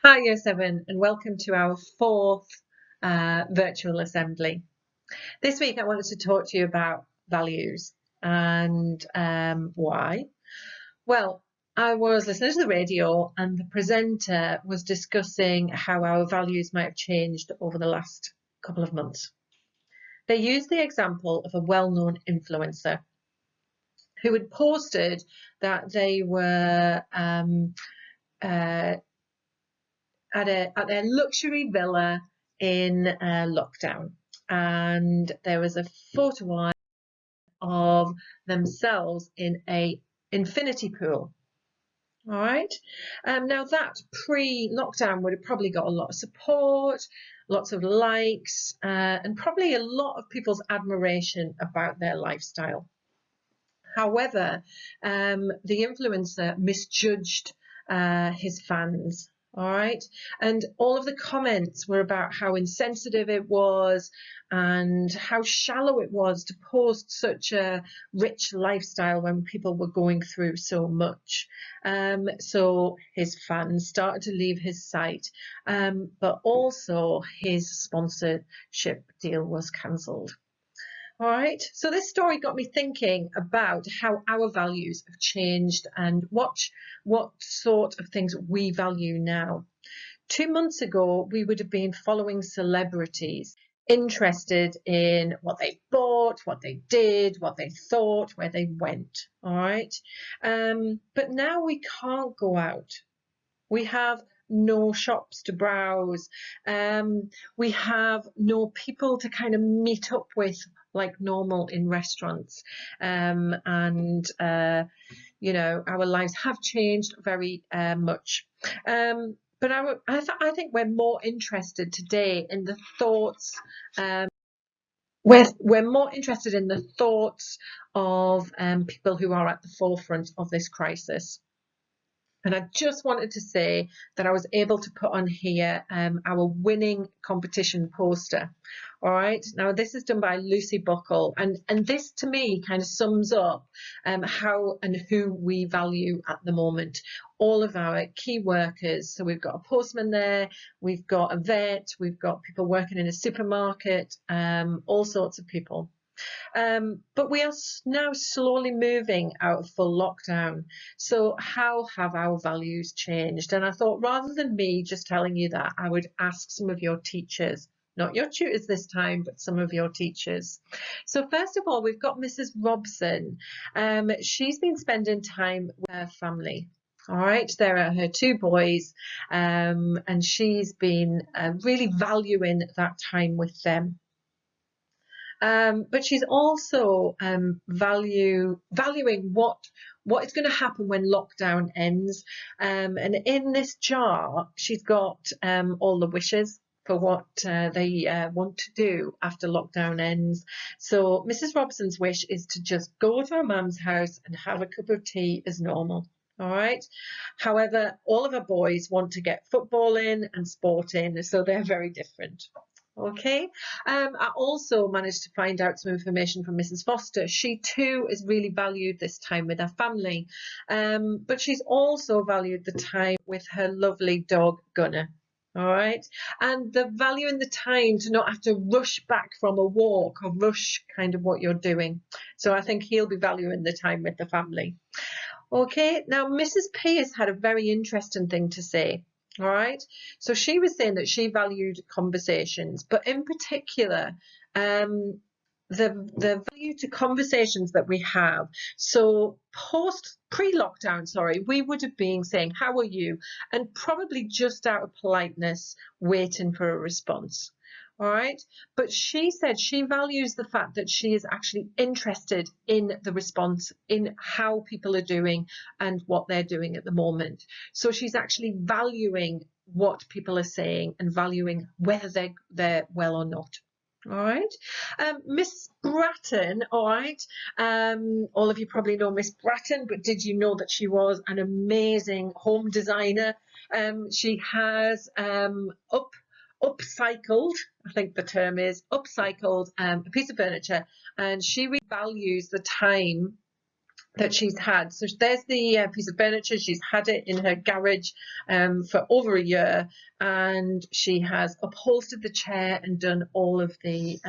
Hi, Year 7, and welcome to our fourth virtual assembly. This week I wanted to talk to you about values and why. Well, I was listening to the radio and the presenter was discussing how our values might have changed over the last couple of months. They used the example of a well-known influencer who had posted that they were at their luxury villa in lockdown, and there was a photo of themselves in a infinity pool. All right. Now that pre-lockdown would have probably got a lot of support, lots of likes, and probably a lot of people's admiration about their lifestyle. However, the influencer misjudged his fans. All right. And all of the comments were about how insensitive it was and how shallow it was to post such a rich lifestyle when people were going through so much. So his fans started to leave his site, but also his sponsorship deal was cancelled. All right, so this story got me thinking about how our values have changed and what sort of things we value now. 2 months ago, we would have been following celebrities, interested in what they bought, what they did, what they thought, where they went. All right, but now we can't go out. We have no shops to browse. We have no people to kind of meet up with like normal in restaurants. You know, our lives have changed very much. But I think we're more interested today in the thoughts. We're more interested in the thoughts of people who are at the forefront of this crisis. And I just wanted to say that I was able to put on here our winning competition poster. All right. Now, this is done by Lucy Buckle. And this, to me, kind of sums up how and who we value at the moment. All of our key workers. So we've got a postman there. We've got a vet. We've got people working in a supermarket. All sorts of people. But we are now slowly moving out of full lockdown. So how have our values changed? And I thought rather than me just telling you that, I would ask some of your teachers, not your tutors this time, but some of your teachers. So first of all, we've got Mrs. Robson. She's been spending time with her family. All right, there are her 2 boys, and she's been really valuing that time with them. But she's also valuing what is going to happen when lockdown ends. And in this jar, she's got all the wishes for what they want to do after lockdown ends. So Mrs. Robson's wish is to just go to her mum's house and have a cup of tea as normal. All right. However, all of her boys want to get football in and sport in, so they're very different. Okay, I also managed to find out some information from Mrs. Foster. She too is really valued this time with her family, but she's also valued the time with her lovely dog Gunner. All right, and the value in the time to not have to rush back from a walk or rush kind of what you're doing. So I think he'll be valuing the time with the family. Okay, now Mrs. Pierce had a very interesting thing to say. All right, so she was saying that she valued conversations, but in particular, the value to conversations that we have. So pre-lockdown, sorry, we would have been saying, "How are you?" and probably just out of politeness, waiting for a response. All right, but she said she values the fact that she is actually interested in the response, in how people are doing and what they're doing at the moment. So she's actually valuing what people are saying and valuing whether they're well or not. All right, Miss Bratton. All right, all of you probably know Miss Bratton, but did you know that she was an amazing home designer? She has upcycled, I think the term is upcycled, a piece of furniture, and she revalues the time that she's had. So there's the piece of furniture. She's had it in her garage for over a year, and she has upholstered the chair and done all of the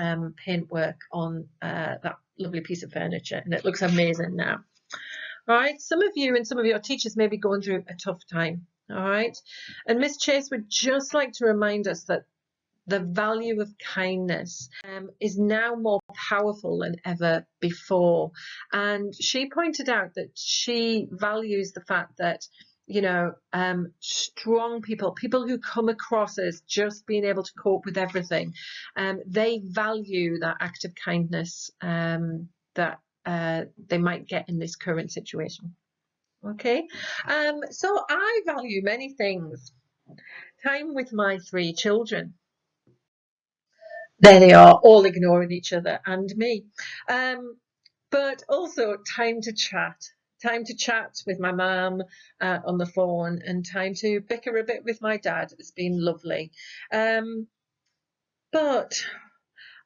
paintwork on that lovely piece of furniture, and it looks amazing now. All right, some of you and some of your teachers may be going through a tough time. All right, and Miss Chase would just like to remind us that the value of kindness is now more powerful than ever before. And she pointed out that she values the fact that, you know, strong people who come across as just being able to cope with everything, they value that act of kindness that they might get in this current situation. Okay, so I value many things. Time with my 3 children. There they are, all ignoring each other and me. But also time to chat with my mum on the phone, and time to bicker a bit with my dad. It's been lovely. But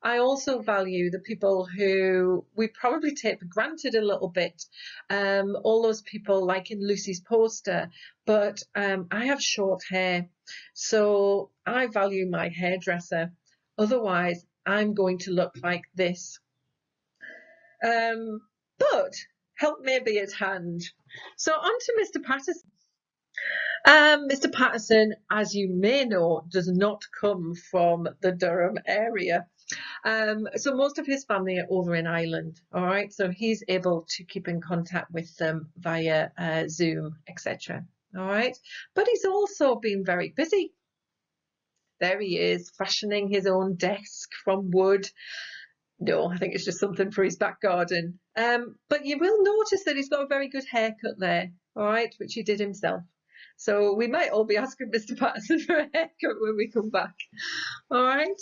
I also value the people who we probably take for granted a little bit. All those people like in Lucy's poster, but I have short hair, so I value my hairdresser. Otherwise, I'm going to look like this. But help may be at hand. So on to Mr. Patterson. Mr. Patterson, as you may know, does not come from the Durham area. So most of his family are over in Ireland, all right? So he's able to keep in contact with them via Zoom, etc. All right? But he's also been very busy. There he is, fashioning his own desk from wood. No, I think it's just something for his back garden. But you will notice that he's got a very good haircut there, all right, which he did himself. So we might all be asking Mr. Patterson for a haircut when we come back. All right.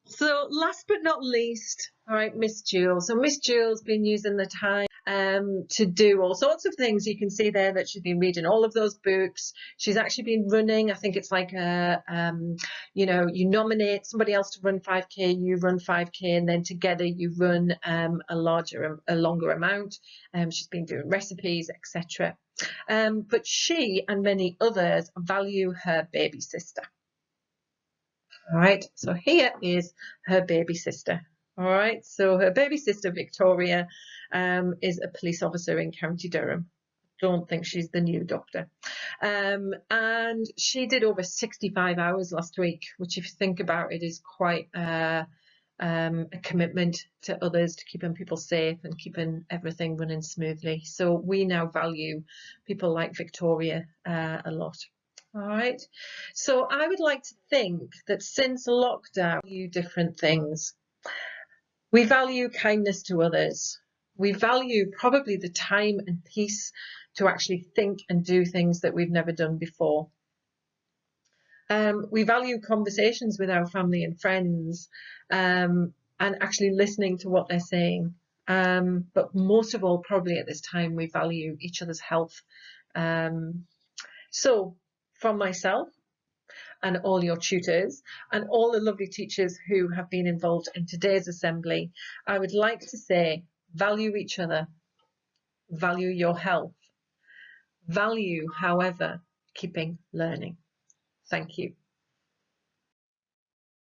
So last but not least, all right, Miss Jules. So Miss Jules been using the time to do all sorts of things. You can see there that she's been reading all of those books. She's actually been running. I think it's like a, you know, you nominate somebody else to run 5K, you run 5K, and then together you run a longer amount. She's been doing recipes, etc. But she and many others value her baby sister. All right, so here is her baby sister. All right, so her baby sister Victoria is a police officer in County Durham. Don't think she's the new doctor. And she did over 65 hours last week, which, if you think about it, is quite a commitment to others, to keeping people safe and keeping everything running smoothly. So we now value people like Victoria a lot. All right. So I would like to think that since lockdown, we value different things. We value kindness to others. We value probably the time and peace to actually think and do things that we've never done before. We value conversations with our family and friends, and actually listening to what they're saying. But most of all, probably at this time, we value each other's health. So from myself and all your tutors and all the lovely teachers who have been involved in today's assembly, I would like to say, value each other, value your health, value, however, keeping learning. Thank you.